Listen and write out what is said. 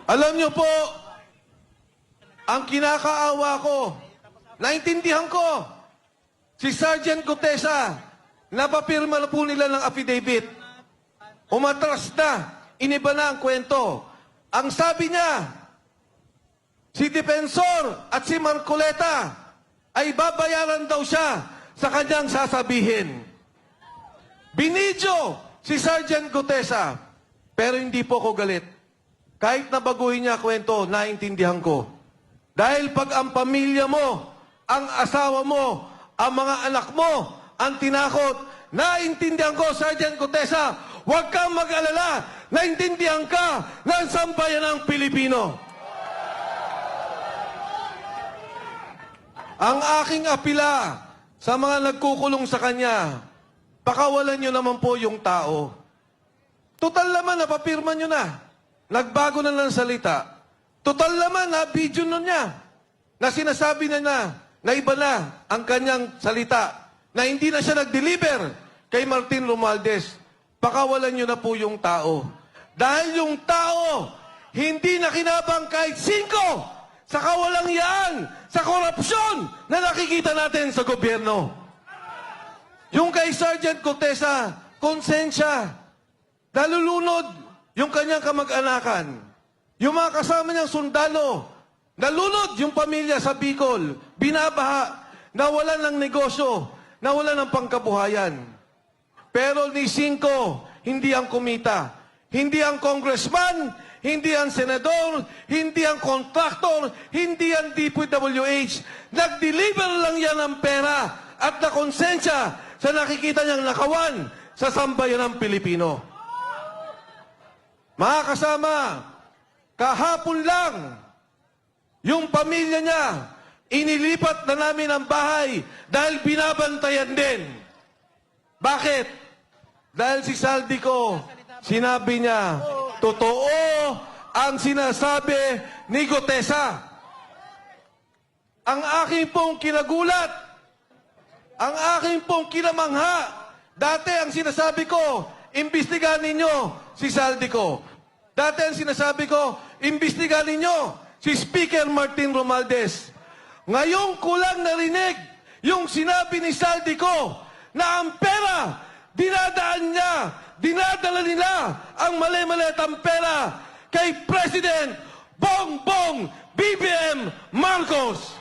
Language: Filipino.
Alam niyo po, ang kinakaawa ko, naintindihan ko, si Sergeant Gutesa, napapirma na po nila ng affidavit. Umatras na, iniba na ang kwento. Ang sabi niya, si Defensor at si Marcoleta ay babayaran daw siya sa kanyang sasabihin. Binidyo si Sergeant Gutesa, pero hindi po ko galit. Kahit na baguhin niya kwento, naintindihan ko. Dahil pag ang pamilya mo, ang asawa mo, ang mga anak mo, ang tinakot, naintindihan ko, Sergeant Gutesa, huwag kang mag-alala, naintindihan ka ng sambayan ng Pilipino. Ang aking apila sa mga nagkukulong sa kanya, pakawalan nyo naman po yung tao. Total naman, napapirma nyo na. Nagbago na ng salita. Total naman, na-video nun niya. Na sinasabi na na iba na ang kanyang salita. Na hindi na siya nag-deliver kay Martin Romualdez. Pakawalan nyo na po yung tao. Dahil yung tao, hindi na kinabang kahit 5 sa kawalang yaan, sa korupsyon na nakikita natin sa gobyerno. Yung kay Sergeant Gutesa, konsensya. Nalulunod yung kanyang kamag-anakan. Yung mga kasama niyang sundalo, nalunod yung pamilya sa Bicol, binabaha, nawalan ng negosyo, nawalan ng pangkabuhayan. Pero ni Cinco, hindi ang kumita. Hindi ang congressman, hindi ang senador, hindi ang kontraktor, hindi ang DPWH. Nag-deliver lang yan ng pera at na konsensya sa nakikita niyang nakawan sa sambayan ng Pilipino. Mga kasama, kahapon lang, yung pamilya niya, inilipat na namin ang bahay dahil binabantayan din. Bakit? Dahil si Saldico, sinabi niya, totoo ang sinasabi ni Gutesa. Ang aking pong kinagulat, ang aking pong kinamangha, dati ang sinasabi ko, imbestigahan ninyo si Saldico. Dati ang sinasabi ko, imbestigahan ninyo si Speaker Martin Romualdez. Ngayon ko lang narinig yung sinabi ni Saldico na ang pera, dinadala nila ang mali-malitang pera kay President Bongbong BBM Marcos.